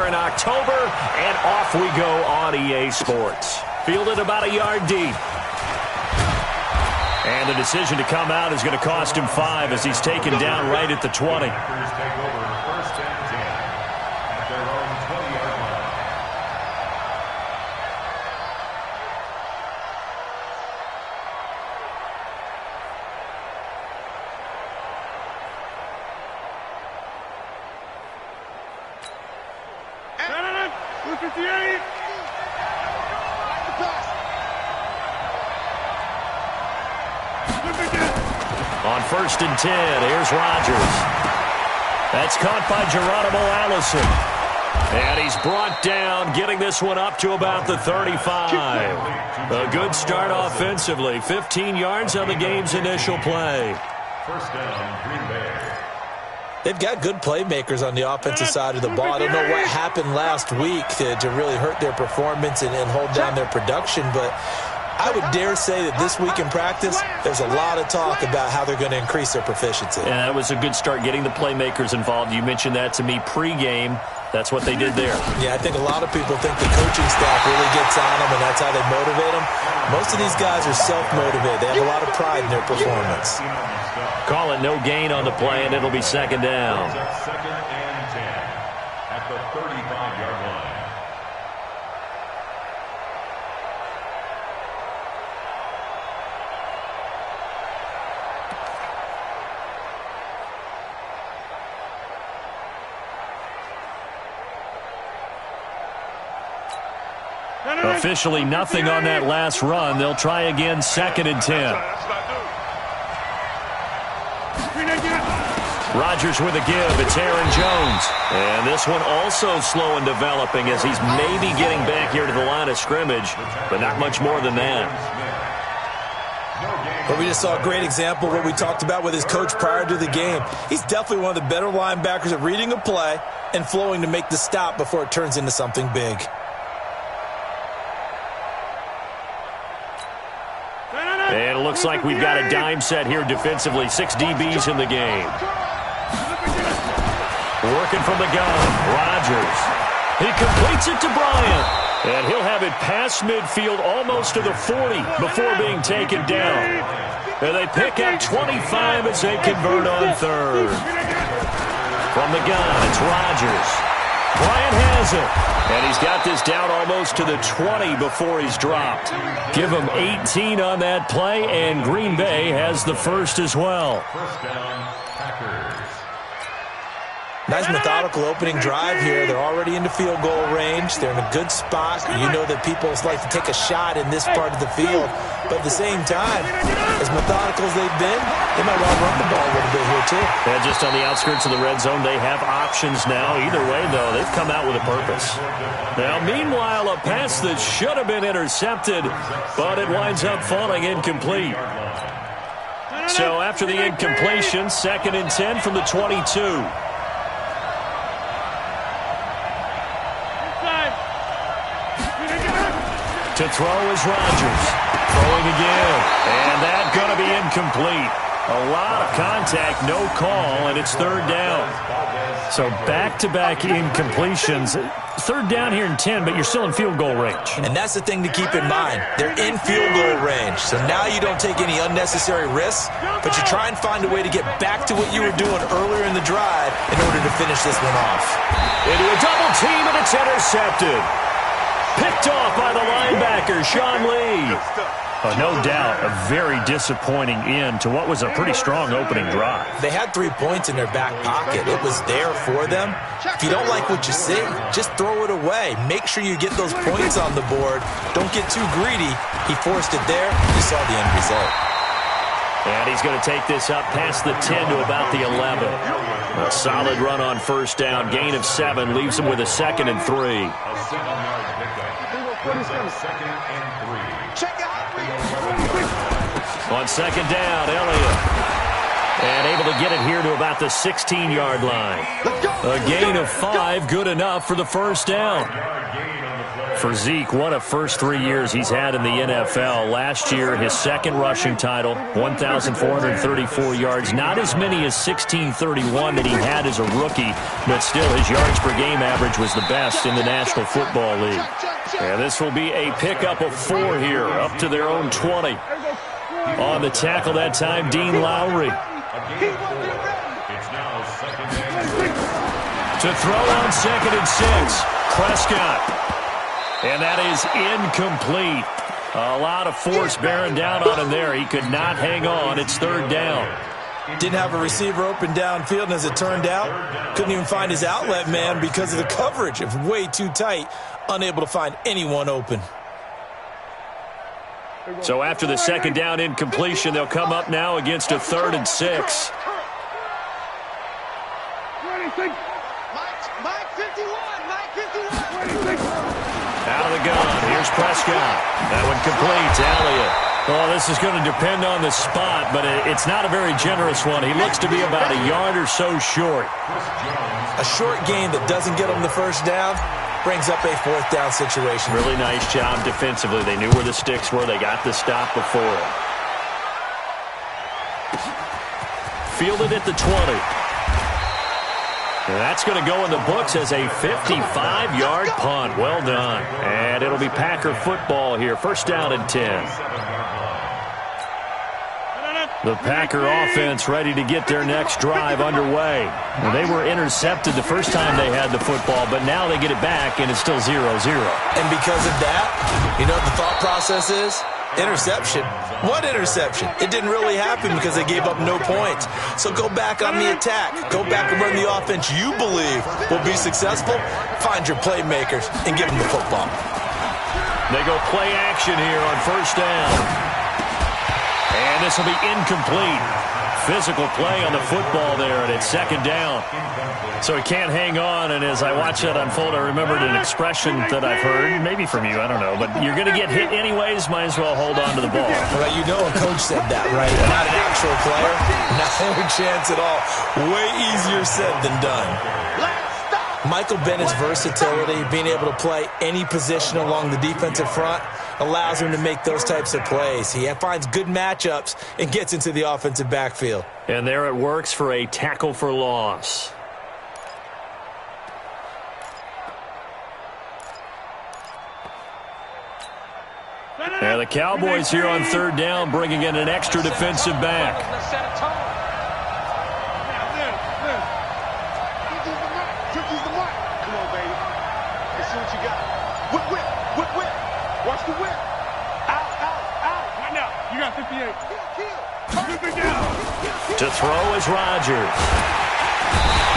in October, and off we go on EA Sports. Fielded about a yard deep. And the decision to come out is going to cost him 5 as he's taken down right at the 20. On 1st and 10, here's Rodgers. That's caught by Geronimo Allison. And he's brought down, getting this one up to about the 35. A good start offensively. 15 yards on the game's initial play. First down, Green Bay. They've got good playmakers on the offensive side of the ball. I don't know what happened last week to really hurt their performance and hold down their production, but I would dare say that this week in practice, there's a lot of talk about how they're going to increase their proficiency. And that was a good start getting the playmakers involved. You mentioned that to me pregame. That's what they did there. Yeah, I think a lot of people think the coaching staff really gets on them, and that's how they motivate them. Most of these guys are self-motivated. They have a lot of pride in their performance. Call it no gain on the play, and it'll be second down. Second and 10 at the 35-yard line. Officially nothing on that last run. They'll try again, second and 10. Rodgers with a give. It's Aaron Jones. And this one also slow in developing as he's maybe getting back here to the line of scrimmage, but not much more than that. But we just saw a great example of what we talked about with his coach prior to the game. He's definitely one of the better linebackers at reading a play and flowing to make the stop before it turns into something big. And it looks like we've got a dime set here defensively. 6 DBs in the game. Working from the gun, Rodgers. He completes it to Bryant. And he'll have it past midfield almost to the 40 before being taken down. And they pick up 25 as they convert on third. From the gun, it's Rodgers. Bryant has it. And he's got this down almost to the 20 before he's dropped. Give him 18 on that play, and Green Bay has the first as well. First down, Packers. Nice methodical opening drive here. They're already into field goal range. They're in a good spot. You know that people like to take a shot in this part of the field. But at the same time, as methodical as they've been, they might want to run the ball a little bit here too. And just on the outskirts of the red zone, they have options now. Either way, though, they've come out with a purpose. Now, meanwhile, a pass that should have been intercepted, but it winds up falling incomplete. So after the incompletion, second and 10 from the 22. To throw is Rodgers. Throwing again. And that's going to be incomplete. A lot of contact, no call, and it's third down. So back-to-back incompletions. Third down here in 10, but you're still in field goal range. And that's the thing to keep in mind. They're in field goal range. So now you don't take any unnecessary risks, but you try and find a way to get back to what you were doing earlier in the drive in order to finish this one off. Into a double team, and it's intercepted. Picked off by the linebacker, Sean Lee. No doubt, a very disappointing end to what was a pretty strong opening drive. They had 3 points in their back pocket. It was there for them. If you don't like what you see, just throw it away. Make sure you get those points on the board. Don't get too greedy. He forced it there. You saw the end result. And he's going to take this up past the 10 to about the 11. A solid run on first down. Gain of 7 leaves him with a second and 3. A 7-yard pickup. Second and 3. On second down, Elliott. And able to get it here to about the 16-yard line. A gain of 5, good enough for the first down. For Zeke, what a first 3 years he's had in the NFL. Last year, his second rushing title, 1,434 yards. Not as many as 1,631 that he had as a rookie, but still his yards per game average was the best in the National Football League. And this will be a pickup of 4 here, up to their own 20. On the tackle that time, Dean Lowry. To throw on 2nd and 6, Prescott. And that is incomplete. A lot of force bearing down on him there. He could not hang on. It's 3rd down. Didn't have a receiver open downfield, and as it turned out, couldn't even find his outlet man because of the coverage. It was way too tight, unable to find anyone open. So after the 2nd down incompletion, they'll come up now against a 3rd and 6. Out of the gun. Here's Prescott. That one complete to Elliott. Well, this is going to depend on the spot, but it's not a very generous one. He looks to be about a yard or so short. A short gain that doesn't get him the first down brings up a 4th down situation. Really nice job defensively. They knew where the sticks were. They got the stop before it. Fielded at the 20. And that's going to go in the books as a 55-yard punt. Well done. And it'll be Packer football here. 1st down and 10. The Packer offense ready to get their next drive underway. Well, they were intercepted the first time they had the football, but now they get it back, and it's still 0-0. And because of that, you know what the thought process is? Interception. What interception? It didn't really happen because they gave up no points. So go back on the attack. Go back and run the offense you believe will be successful. Find your playmakers and give them the football. They go play action here on 1st down. And this will be incomplete. Physical play on the football there, and it's 2nd down. So he can't hang on, and as I watch that unfold, I remembered an expression that I've heard, maybe from you, I don't know, but you're going to get hit anyways, might as well hold on to the ball. Well, you know a coach said that, right? Not an actual player. No chance at all. Way easier said than done. Michael Bennett's versatility, being able to play any position along the defensive front, allows him to make those types of plays. He finds good matchups and gets into the offensive backfield. And there it works for a tackle for loss. And the Cowboys here on 3rd down, bringing in an extra defensive back. Watch the whip. Out. Right now. You got 58. To throw is Rodgers.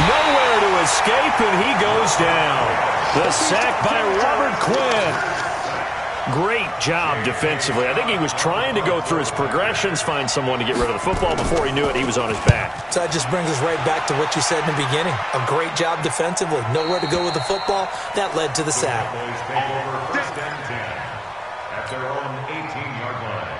Nowhere to escape, and he goes down. The sack by Robert Quinn. Great job defensively. I think he was trying to go through his progressions, find someone to get rid of the football. Before he knew it, he was on his back. So that just brings us right back to what you said in the beginning. A great job defensively. Nowhere to go with the football. That led to the sack. At their own 18-yard line.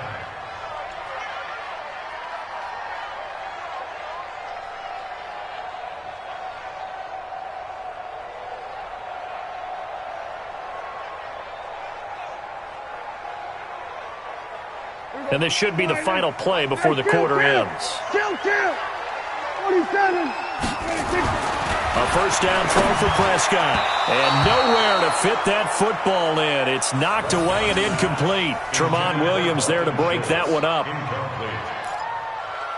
And this should be the final play before the quarter ends. 47. A 1st down throw for Prescott. And nowhere to fit that football in. It's knocked away and incomplete. Tramon Williams there to break that one up.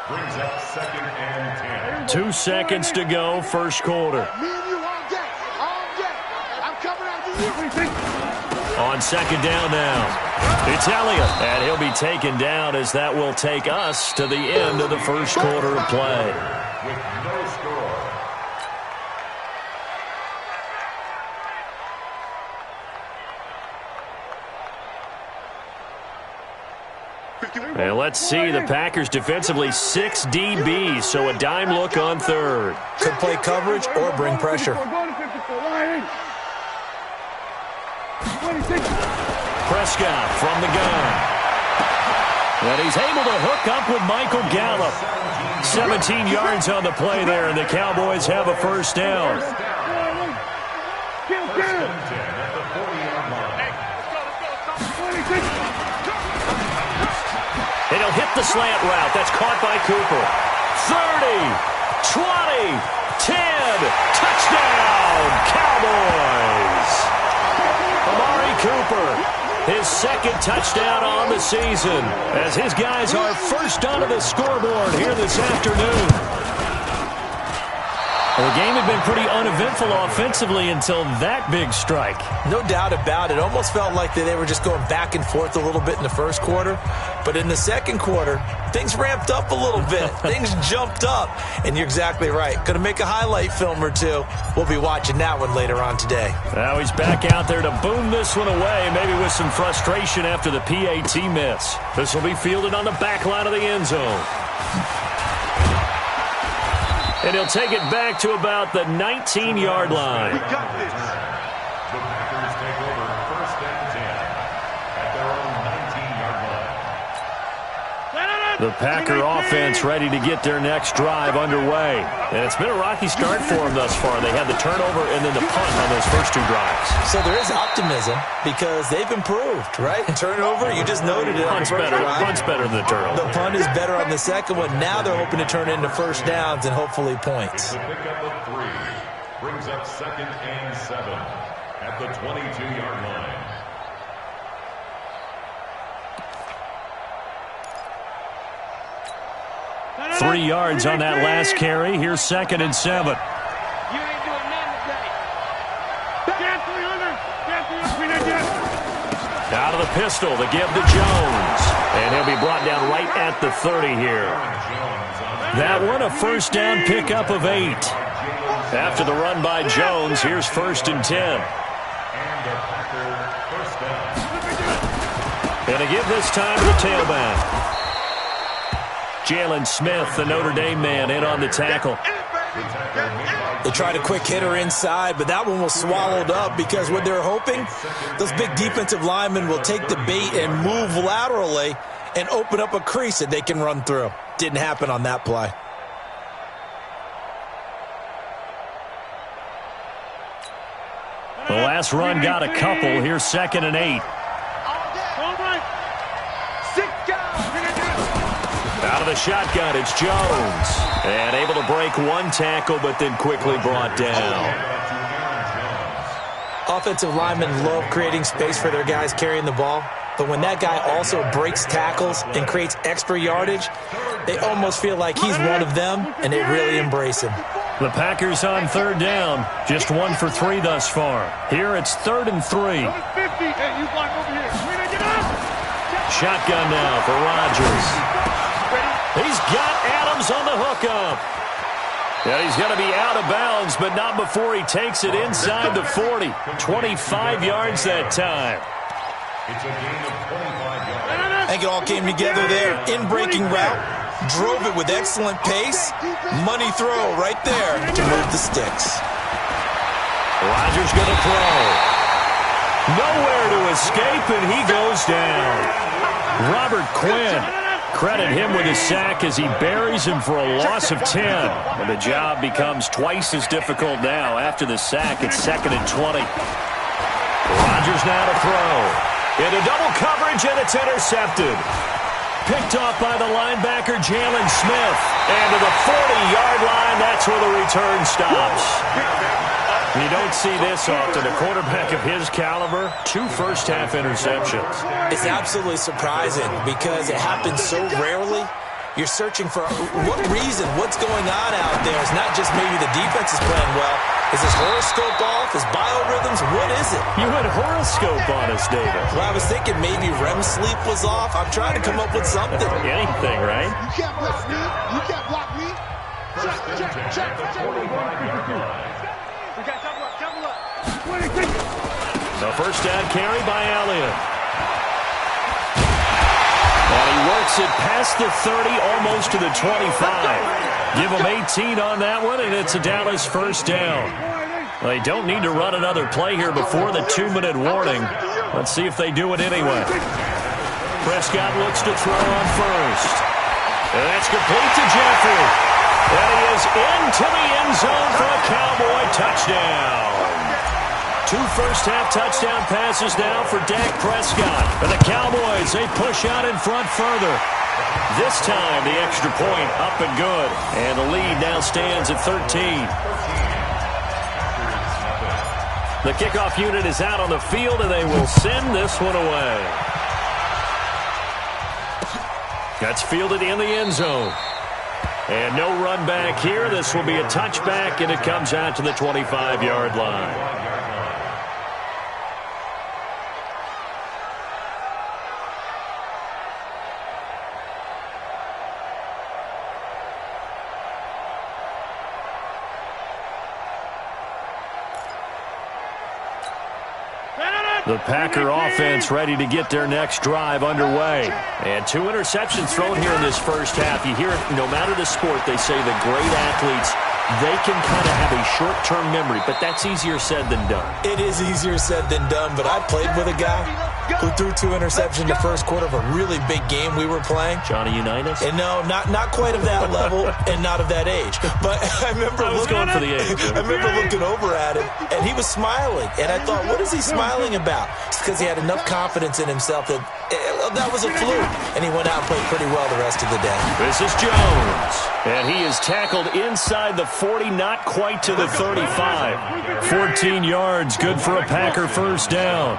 Brings up 2nd and 10. 2 seconds to go, 1st quarter. Me and you all day. All day. I'm coming after you. On 2nd down now. It's Elliott, and he'll be taken down as that will take us to the end of the 1st quarter of play. With no score. And let's see, the Packers defensively 6 DBs, so a dime look on 3rd. Could play coverage or bring pressure. Prescott from the gun. And he's able to hook up with Michael Gallup. 17 yards on the play there, and the Cowboys have a 1st down. And he'll hit the slant route. That's caught by Cooper. 30, 20, 10. Touchdown, Cowboys. Amari Cooper, his second touchdown on the season, as his guys are first onto the scoreboard here this afternoon. Well, the game had been pretty uneventful offensively until that big strike. No doubt about it. Almost felt like they were just going back and forth a little bit in the first quarter. But in the second quarter, things ramped up a little bit. Things jumped up. And you're exactly right. Going to make a highlight film or two. We'll be watching that one later on today. Now he's back out there to boom this one away, maybe with some frustration after the PAT miss. This will be fielded on the back line of the end zone. And he'll take it back to about the 19-yard line. We got this. The Packers take over first and 10 at their own 19-yard line. The Packer offense ready to get their next drive underway. And it's been a rocky start for them thus far. They had the turnover and then the punt on those first two drives. So there is optimism because they've improved, right? Turnover, you just noted it. Punt's better than the turnover. The punt is better on the second one. Now they're hoping to turn into first downs and hopefully points. The pickup of 3 brings up second and 7 at the 22-yard line. 3 yards on that last carry. Here's second and 7. You ain't doing nothing today. Out of the pistol, the give to Jones. And he'll be brought down right at the 30 here. That one, a first down pickup of 8. After the run by Jones, here's first and 10. And the Packer first down. And a give this time to the tailback. Jalen Smith, the Notre Dame man, in on the tackle. They tried a quick hitter inside, but that one was swallowed up because what they're hoping, those big defensive linemen will take the bait and move laterally and open up a crease that they can run through. Didn't happen on that play. The last run got a couple. Here's second and 8. Out of the shotgun, it's Jones. And able to break one tackle, but then quickly brought down. Offensive linemen love creating space for their guys carrying the ball. But when that guy also breaks tackles and creates extra yardage, they almost feel like he's one of them, and they really embrace him. The Packers on third down. Just 1 for 3 thus far. Here it's 3rd and 3. Shotgun now for Rodgers. He's got Adams on the hookup. Yeah, he's going to be out of bounds, but not before he takes it inside the 40. 25 yards that time. It's a gain of 25 yards. I think it all came together there. In-breaking route, drove it with excellent pace. Money throw right there to move the sticks. Rodgers going to throw. Nowhere to escape, and he goes down. Robert Quinn. Credit him with a sack as he buries him for a loss of 10. And the job becomes twice as difficult now. After the sack, it's 2nd and 20. Rodgers now to throw. Into double coverage, and it's intercepted. Picked off by the linebacker, Jalen Smith. And to the 40-yard line, that's where the return stops. You don't see this often. A quarterback of his caliber, 2 first-half interceptions. It's absolutely surprising because it happens so rarely. You're searching for what reason, what's going on out there. It's not just maybe the defense is playing well. Is his horoscope off? His biorhythms? What is it? You had horoscope on us, David. Well, I was thinking maybe REM sleep was off. I'm trying to come up with something. Anything, right? You can't block me. You can't block me. Check. The first down carry by Elliott. And he works it past the 30, almost to the 25. Give him 18 on that one, and it's a Dallas first down. They don't need to run another play here before the 2-minute warning. Let's see if they do it anyway. Prescott looks to throw on first. And that's complete to Jeffrey. And he is into the end zone for a Cowboy touchdown. 2 first-half touchdown passes now for Dak Prescott. And the Cowboys, they push out in front further. This time, the extra point up and good. And the lead now stands at 13. The kickoff unit is out on the field, and they will send this one away. That's fielded in the end zone. And no run back here. This will be a touchback, and it comes out to the 25-yard line. The Packer offense ready to get their next drive underway. And 2 interceptions thrown here in this first half. You hear it, no matter the sport, they say the great athletes, they can kind of have a short-term memory, but that's easier said than done. It is easier said than done, but I played with a guy who threw 2 interceptions in the first quarter of a really big game we were playing. Johnny Unitas? And no, not quite of that level and not of that age. But I remember going for the age. I remember looking over at him, and he was smiling. And I thought, what is he smiling about? It's because he had enough confidence in himself that that was a fluke. And he went out and played pretty well the rest of the day. This is Jones. And he is tackled inside the 40, not quite to the 35. 14 yards, good for a Packer first down.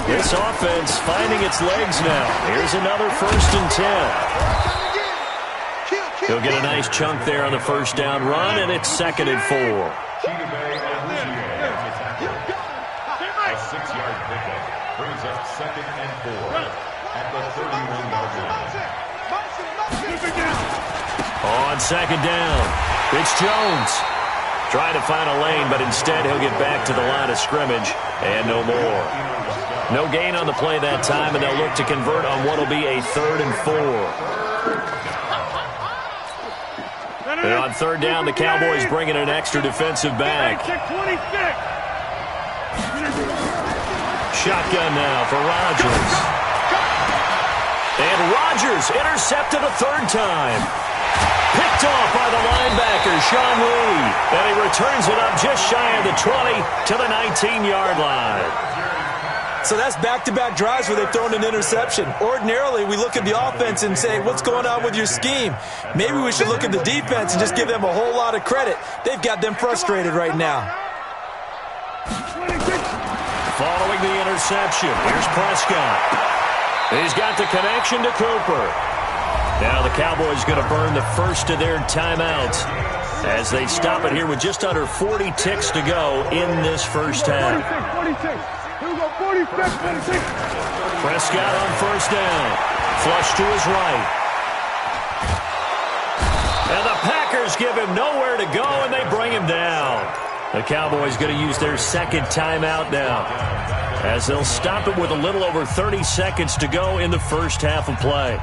This offense finding its legs now. Here's another 1st and 10. He'll get a nice chunk there on the first down run, and it's 2nd and 4. A 6-yard pickup brings up 2nd and 4 at the 31-yard line. On 2nd down, it's Jones. Trying to find a lane, but instead he'll get back to the line of scrimmage, and no more. No gain on the play that time, and they'll look to convert on what will be a 3rd and 4. And on 3rd down, the Cowboys bring in an extra defensive back. Shotgun now for Rodgers. And Rodgers intercepted a 3rd time. Picked off by the linebacker, Sean Lee. And he returns it up just shy of the 20 to the 19-yard line. So that's back-to-back drives where they've thrown an interception. Ordinarily, we look at the offense and say, what's going on with your scheme? Maybe we should look at the defense and just give them a whole lot of credit. They've got them frustrated right now. Following the interception, here's Prescott. He's got the connection to Cooper. Now the Cowboys going to burn the first of their timeouts as they stop it here with just under 40 ticks to go in this first half. Prescott on 1st down. Flush to his right. And the Packers give him nowhere to go, and they bring him down. The Cowboys going to use their 2nd timeout now as they'll stop it with a little over 30 seconds to go in the first half of play.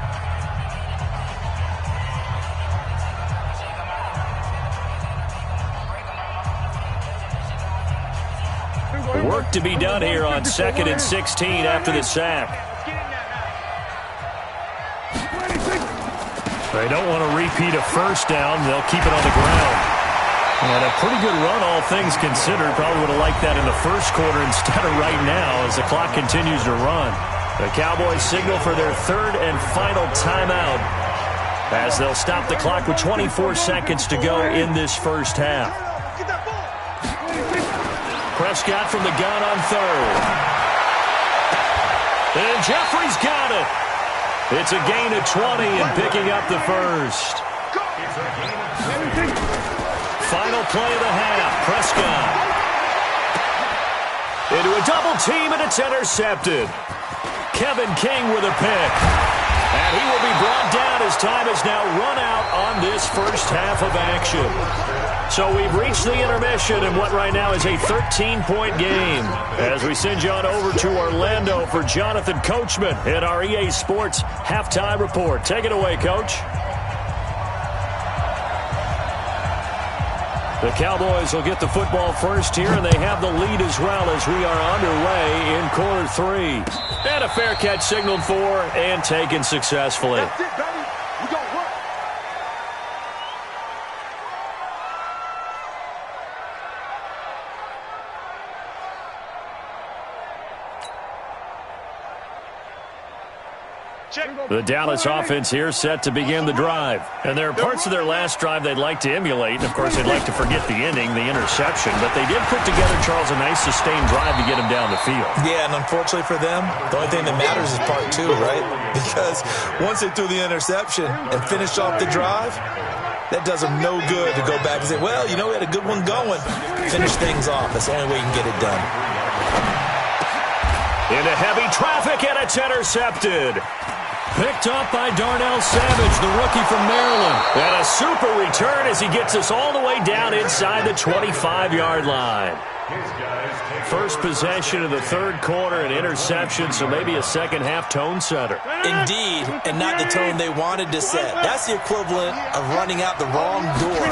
Work to be done here on 2nd and 16 after the sack. They don't want to repeat a first down. They'll keep it on the ground. And a pretty good run, all things considered. Probably would have liked that in the first quarter instead of right now as the clock continues to run. The Cowboys signal for their 3rd and final timeout as they'll stop the clock with 24 seconds to go in this first half. Prescott from the gun on 3rd. And Jeffrey's got it. It's a gain of 20 and picking up the first. Final play of the half. Prescott into a double team, and it's intercepted. Kevin King with a pick. And he will be brought down as time has now run out on this first half of action. So we've reached the intermission in what right now is a 13-point game as we send you on over to Orlando for Jonathan Coachman in our EA Sports Halftime Report. Take it away, Coach. The Cowboys will get the football first here, and they have the lead as well as we are underway in quarter 3. And a fair catch signaled for and taken successfully. That's it, baby. We got work. The Dallas offense here set to begin the drive. And there are parts of their last drive they'd like to emulate. And, of course, they'd like to forget the ending, the interception. But they did put together, Charles, a nice sustained drive to get him down the field. Yeah, and unfortunately for them, the only thing that matters is part two, right? Because once they threw the interception and finished off the drive, that does them no good to go back and say, well, you know, we had a good one going. Finish things off. That's the only way you can get it done. Into heavy traffic, and it's intercepted. Picked up by Darnell Savage, the rookie from Maryland. And a super return as he gets us all the way down inside the 25-yard line. First possession of the third quarter, an interception, so maybe a second-half tone setter. Indeed, and not the tone they wanted to set. That's the equivalent of running out the wrong door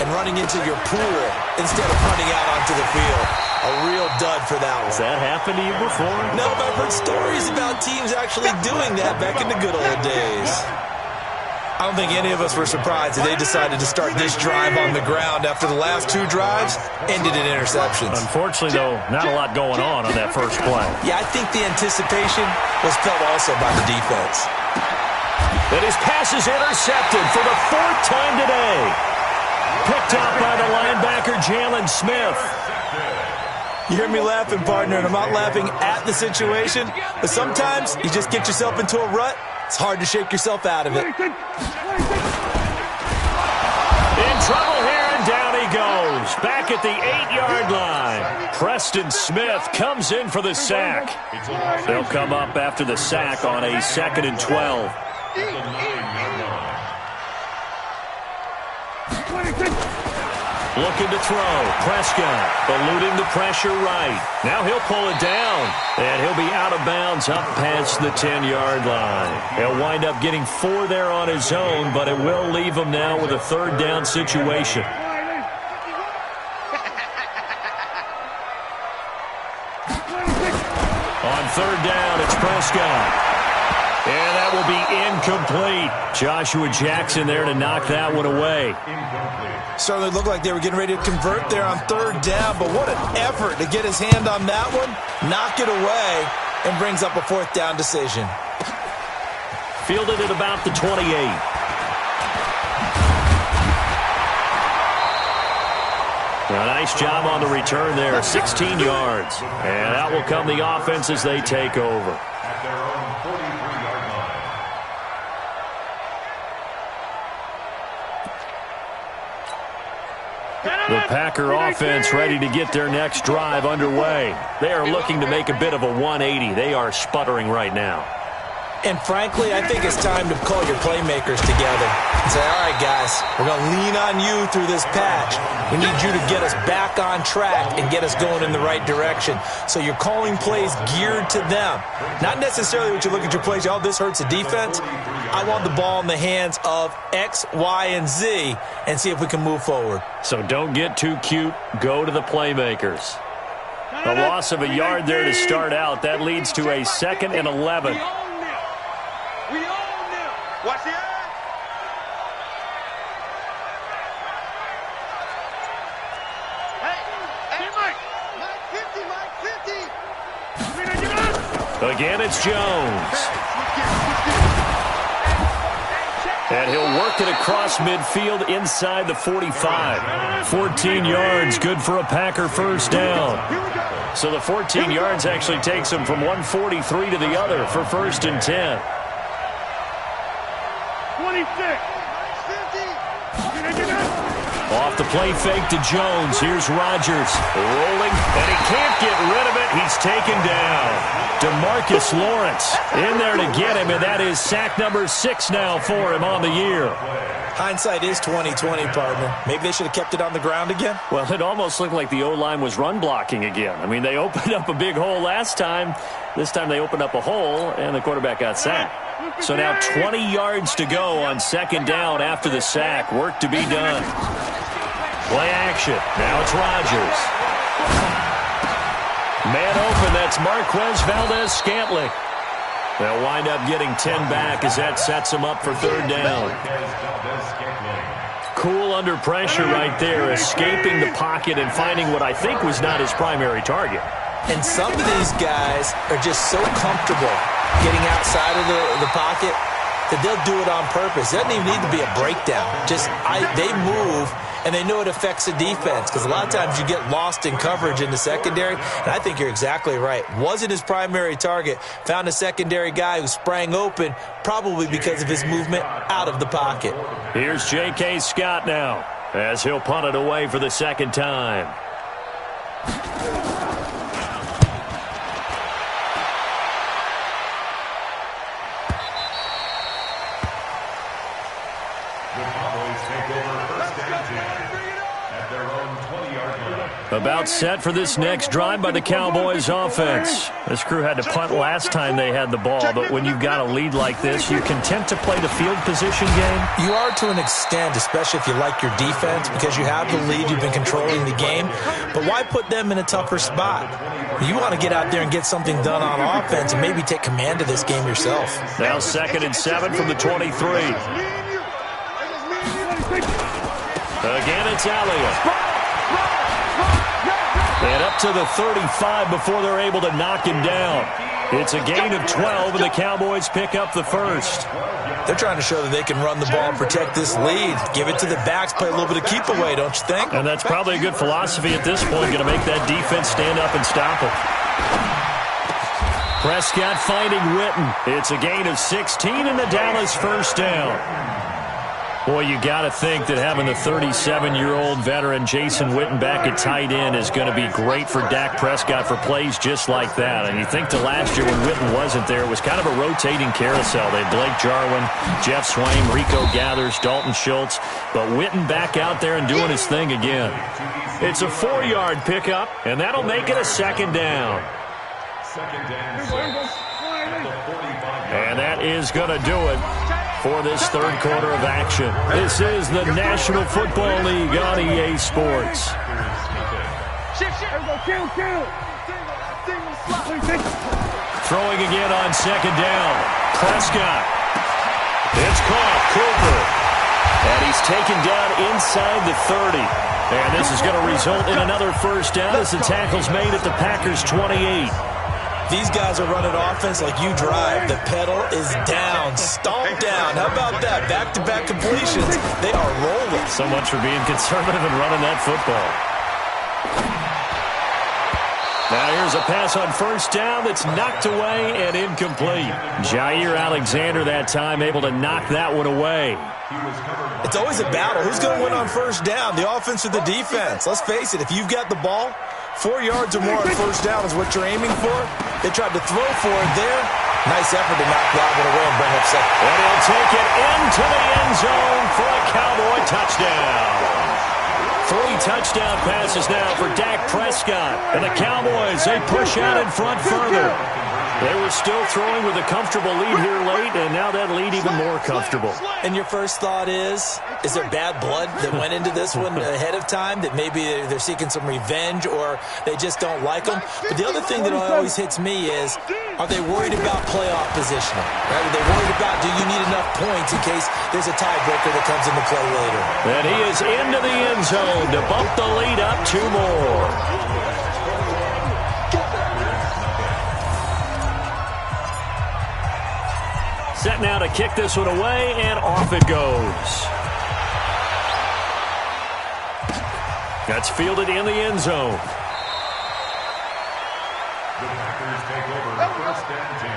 and running into your pool instead of running out onto the field. A real dud for that one. Has that happened to you before? No, but I've heard stories about teams actually doing that back in the good old days. I don't think any of us were surprised that they decided to start this drive on the ground after the last two drives ended in interceptions. Unfortunately, though, not a lot going on that first play. Yeah, I think the anticipation was felt also by the defense. And his pass is intercepted for the fourth time today. Picked up by the linebacker, Jalen Smith. You hear me laughing, partner, and I'm not laughing at the situation, but sometimes you just get yourself into a rut. It's hard to shake yourself out of it. In trouble here, and down he goes. Back at the 8-yard line. Preston Smith comes in for the sack. They'll come up after the sack on a 2nd and 12. Looking to throw. Prescott eluding the pressure right. Now he'll pull it down. And he'll be out of bounds up past the 10-yard line. He'll wind up getting 4 there on his own, but it will leave him now with a third down situation. On third down, it's Prescott. And that will be incomplete. Joshua Jackson there to knock that one away. Certainly looked like they were getting ready to convert there on third down, but what an effort to get his hand on that one, knock it away, and brings up a fourth down decision. Fielded at about the 28. A nice job on the return there, 16 yards. And out will come the offense as they take over. At their own 43-yard line. The Packer offense ready to get their next drive underway. They are looking to make a bit of a 180. They are sputtering right now. And frankly, I think it's time to call your playmakers together and say, all right, guys, we're going to lean on you through this patch. We need you to get us back on track and get us going in the right direction. So you're calling plays geared to them. Not necessarily what you look at your plays, oh, this hurts the defense. I want the ball in the hands of X, Y, and Z and see if we can move forward. So don't get too cute. Go to the playmakers. A loss of a yard there to start out. That leads to a 2nd and 11. We own them. Watch the eye. Hey, Mike. Mike 50, Mike 50. Again, it's Jones. And he'll work it across midfield inside the 45. 14 yards, good for a Packer first down. So the 14 yards actually takes him from 143 to the other for 1st and 10. 26. Off the play fake to Jones. Here's Rodgers rolling, and he can't get rid of it. He's taken down. DeMarcus Lawrence in there to get him, and that is sack number 6 now for him on the year. Hindsight is 20/20, partner. Maybe they should have kept it on the ground again. Well, it almost looked like the O-line was run blocking again. I mean, they opened up a big hole last time. This time they opened up a hole, and the quarterback got sacked. So now 20 yards to go on 2nd down after the sack. Work to be done. Play action. Now it's Rodgers. Man open, that's Marquez Valdez-Scantling. They'll wind up getting 10 back as that sets them up for 3rd down. Cool under pressure right there, escaping the pocket and finding what I think was not his primary target. And some of these guys are just so comfortable getting outside of the pocket, that they'll do it on purpose. It doesn't even need to be a breakdown. Just they move, and they know it affects the defense because a lot of times you get lost in coverage in the secondary, and I think you're exactly right. Wasn't his primary target. Found a secondary guy who sprang open, probably because of his movement out of the pocket. Here's J.K. Scott now as he'll punt it away for the second time. About set for this next drive by the Cowboys offense. This crew had to punt last time they had the ball, but when you've got a lead like this, you content to play the field position game? You are to an extent, especially if you like your defense, because you have the lead, you've been controlling the game. But why put them in a tougher spot? You want to get out there and get something done on offense and maybe take command of this game yourself. Now 2nd and 7 from the 23. Again, it's Elliott. And up to the 35 before they're able to knock him down. It's a gain of 12, and the Cowboys pick up the first. They're trying to show that they can run the ball and protect this lead. Give it to the backs, play a little bit of keep away, don't you think? And that's probably a good philosophy at this point, going to make that defense stand up and stop him. Prescott finding Witten. It's a gain of 16 and the Dallas first down. Boy, you got to think that having the 37-year-old veteran Jason Witten back at tight end is going to be great for Dak Prescott for plays just like that. And you think to last year when Witten wasn't there, it was kind of a rotating carousel. They had Blake Jarwin, Jeff Swaim, Rico Gathers, Dalton Schultz. But Witten back out there and doing his thing again. It's a 4-yard pickup, and that'll make it a second down. And that is going to do it for this third quarter of action. This is the National Football League on EA Sports. Throwing again on second down. Prescott. It's caught. Cooper. And he's taken down inside the 30. And this is going to result in another first down as the tackle's made at the Packers' 28. These guys are running offense like you drive. The pedal is down, stomped down. How about that? Back-to-back completions. They are rolling. So much for being conservative and running that football. Now here's a pass on first down that's knocked away and incomplete. Jair Alexander that time able to knock that one away. It's always a battle. Who's going to win on first down, the offense or the defense? Let's face it, if you've got the ball, 4 yards or more on first down is what you're aiming for. They tried to throw for it there. Nice effort to knock that one away and bring up second. And he'll take it into the end zone for a Cowboy touchdown. 3 touchdown passes now for Dak Prescott. And the Cowboys, they push out in front further. They were still throwing with a comfortable lead here late, and now that lead even more comfortable. And your first thought is there bad blood that went into this one ahead of time, that maybe they're seeking some revenge or they just don't like them? But the other thing that always hits me is, are they worried about playoff positioning? Right? Are they worried about, do you need enough points in case there's a tiebreaker that comes into play later? And he is into the end zone to bump the lead up 2 more. Set now to kick this one away, and off it goes. That's fielded in the end zone. The Packers take over first and 10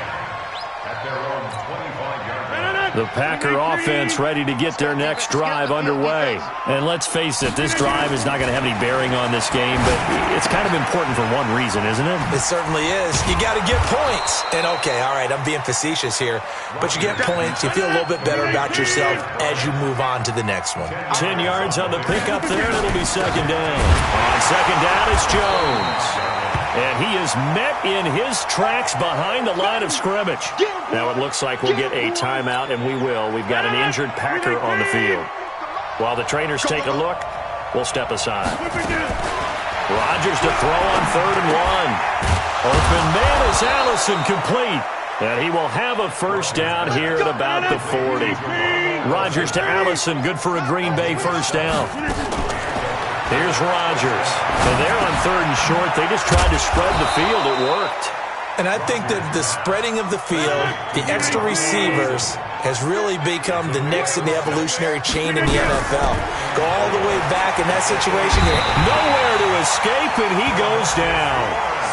at their own 25-yard line. The Packer offense ready to get their next drive underway. And let's face it, this drive is not going to have any bearing on this game, but it's kind of important for one reason, isn't it? It certainly is. You got to get points. And okay, all right, I'm being facetious here, but you get points, you feel a little bit better about yourself as you move on to the next one. 10 yards on the pickup there, and it'll be second down. On second down, it's Jones. And he is met in his tracks behind the line of scrimmage. Now it looks like we'll get a timeout, and we will. We've got an injured Packer on the field. While the trainers take a look, we'll step aside. Rodgers to throw on 3rd and 1. Open man is Allison, complete. And he will have a first down here at about the 40. Rodgers to Allison, good for a Green Bay first down. Here's Rodgers. And they're on 3rd and short. They just tried to spread the field. It worked. And I think that the spreading of the field, the extra receivers, has really become the next in the evolutionary chain in the NFL. Go all the way back in that situation. Nowhere to escape, and he goes down.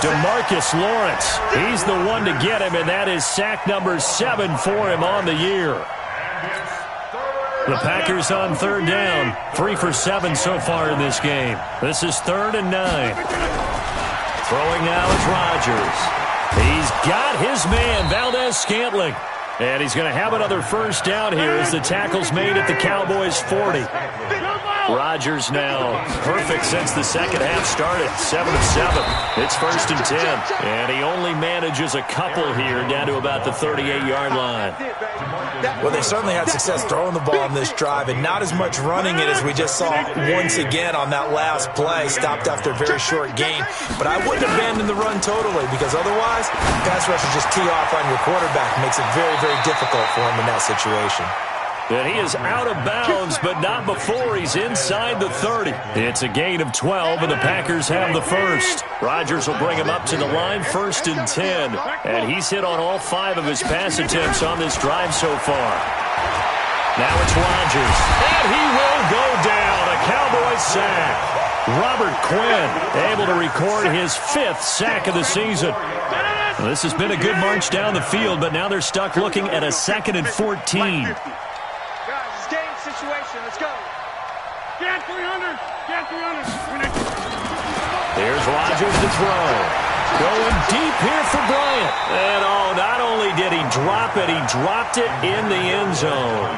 DeMarcus Lawrence, he's the one to get him, and that is sack number 7 for him on the year. The Packers on third down, 3 for 7 so far in this game. This is 3rd and 9. Throwing now is Rodgers. He's got his man, Valdez-Scantling. And he's going to have another first down here as the tackle's made at the Cowboys' 40. Rodgers now perfect since the second half started. 7 of 7. It's 1st and 10. And he only manages a couple here down to about the 38-yard line. Well, they certainly had success throwing the ball in this drive and not as much running it as we just saw once again on that last play. Stopped after a very short gain. But I wouldn't abandon the run totally because otherwise, pass rushers just tee off on your quarterback. Makes it very, very difficult for him in that situation. And he is out of bounds, but not before he's inside the 30. It's a gain of 12, and the Packers have the first. Rodgers will bring him up to the line, 1st and 10. And he's hit on all 5 of his pass attempts on this drive so far. Now it's Rodgers, and he will go down. A Cowboys sack. Robert Quinn able to record his 5th sack of the season. Well, this has been a good march down the field, but now they're stuck looking at a 2nd and 14. Situation. Let's go. Get 300. Get 300. Here's Rodgers to throw. Going deep here for Bryant. And oh, not only did he drop it, he dropped it in the end zone.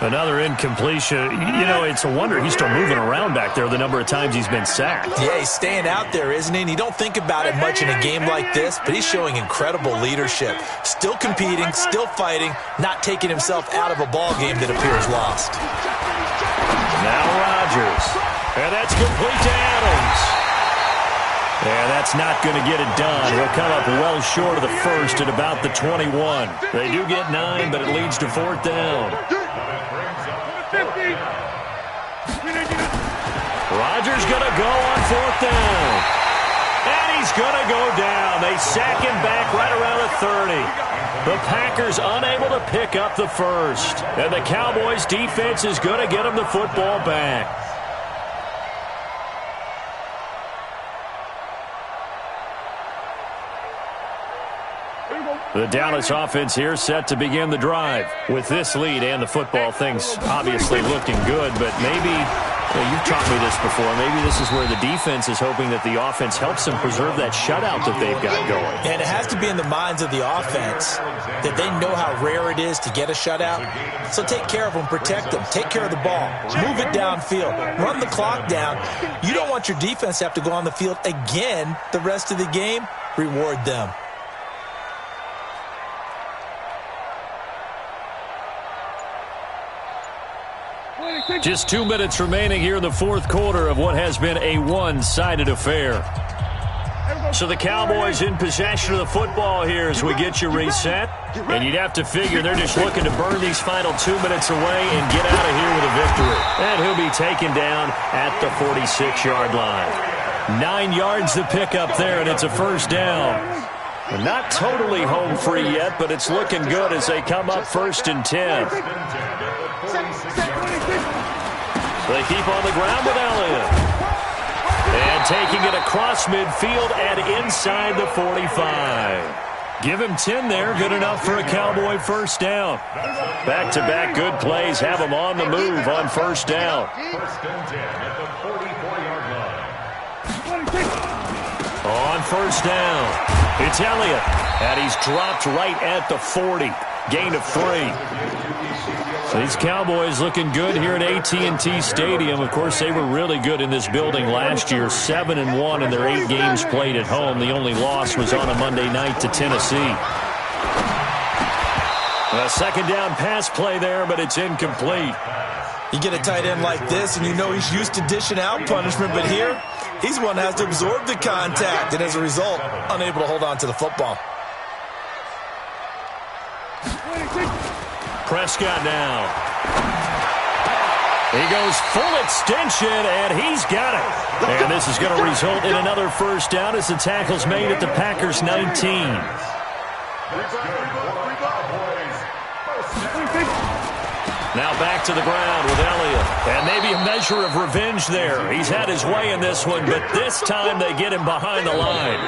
Another incompletion. You know, it's a wonder he's still moving around back there the number of times he's been sacked. Yeah, he's staying out there, isn't he? And you don't think about it much in a game like this, but he's showing incredible leadership. Still competing, still fighting, not taking himself out of a ball game that appears lost. Now Rodgers. And that's complete to Adams. And that's not going to get it done. He'll come up well short of the first at about the 21. They do get 9, but it leads to 4th down. Rodgers going to go on 4th down. And he's going to go down. They sack him back right around the 30. The Packers unable to pick up the first. And the Cowboys defense is going to get them the football back. The Dallas offense here set to begin the drive. With this lead and the football, things obviously looking good, but maybe, well, you've taught me this before, maybe this is where the defense is hoping that the offense helps them preserve that shutout that they've got going. And it has to be in the minds of the offense that they know how rare it is to get a shutout. So take care of them, protect them, take care of the ball, move it downfield, run the clock down. You don't want your defense to have to go on the field again the rest of the game. Reward them. Just 2 minutes remaining here in the 4th quarter of what has been a one-sided affair. So the Cowboys in possession of the football here as we get you reset. And you'd have to figure they're just looking to burn these final 2 minutes away and get out of here with a victory. And he'll be taken down at the 46-yard line. 9 yards to pick up there, and it's a first down. Not totally home free yet, but it's looking good as they come up 1st and 10. They keep on the ground with Elliott. And taking it across midfield and inside the 45. Give him 10 there. Good enough for a Cowboy first down. Back-to-back good plays have him on the move on first down. 1st and 10 at the 44-yard line. On first down, it's Elliott. And he's dropped right at the 40. Gain of 3. These Cowboys looking good here at AT&T Stadium. Of course, they were really good in this building last year. 7-1 in their 8 games played at home. The only loss was on a Monday night to Tennessee. A 2nd down pass play there, but it's incomplete. You get a tight end like this, and you know he's used to dishing out punishment, but here, he's the one that has to absorb the contact, and as a result, unable to hold on to the football. Prescott now. He goes full extension, and he's got it. And this is going to result in another first down as the tackle's made at the Packers' 19. Now back to the ground with Elliott. And maybe a measure of revenge there. He's had his way in this one, but this time they get him behind the line.